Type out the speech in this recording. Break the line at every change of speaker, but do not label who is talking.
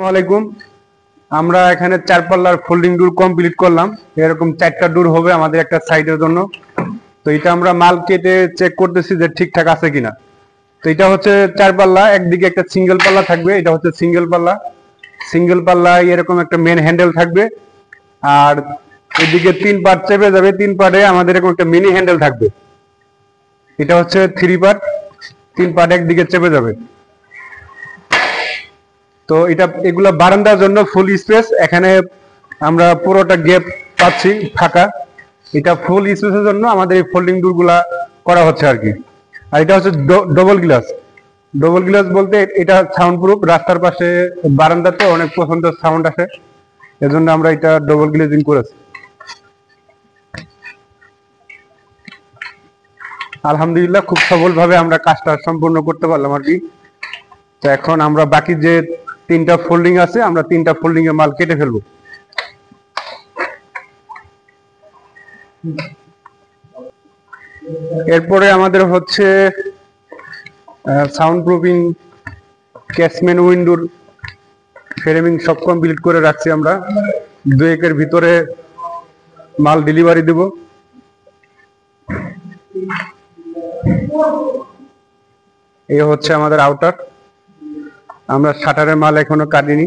ওয়ালাইকুম। আমরা এখানে 4 পাল্লার ফোল্ডিং ডোর কমপ্লিট করলাম। এরকম 4টা ডোর হবে আমাদের একটা সাইডের জন্য। তো এটা আমরা মাল কেটে চেক করতেছি যে ঠিকঠাক আছে কিনা। তো এটা হচ্ছে 4 পাল্লা, একদিকে একটা সিঙ্গেল পাল্লা থাকবে, এটা হচ্ছে সিঙ্গেল পাল্লা। সিঙ্গেল পাল্লায় এরকম একটা মেন হ্যান্ডেল থাকবে, আর এদিকে 3 পার্ট চেপে যাবে, 3 পার্টে আমাদের এরকম একটা মিনি হ্যান্ডেল থাকবে। এটা হচ্ছে 3 পার্ট, 3 পার্ট একদিকে চেপে যাবে। তো এগুলা বারান্দার জন্য ফুল স্পেস। এখানে আমরা পুরোটা গ্যাপ পাচ্ছি ফাঁকা। এটা ফুল স্পেসের জন্য আমাদের এই ফোল্ডিং ডোর গুলা করা হচ্ছে আর কি। আর এটা হচ্ছে ডবল গ্লাস। ডবল গ্লাস বলতে এটা সাউন্ড প্রুফ। রাস্তার পাশে বারান্দাতে অনেক পছন্দ সাউন্ড আসে, এজন্য আমরা এটা ডবল গ্লেজিং করেছি। আলহামদুলিল্লাহ খুব সফলভাবে আমরা কাজটা সম্পূর্ণ করতে পারলাম আর কি। তো এখন আমরা বাকি যে 3টা ফোল্ডিং আছে, আমরা 3টা ফোল্ডিং এর মাল কেটে ফেলবো। এরপরে আমাদের হচ্ছে সাউন্ড প্রুফিং, ক্যাশমেন উইন্ডোর ফ্রেমিং সব কমপ্লিট করে রাখছি আমরা। 2-1 ভিতরে মাল ডেলিভারি দেব। এই হচ্ছে আমাদের আউটার। আমরা শাটারের মাল এখনো কাটিনি।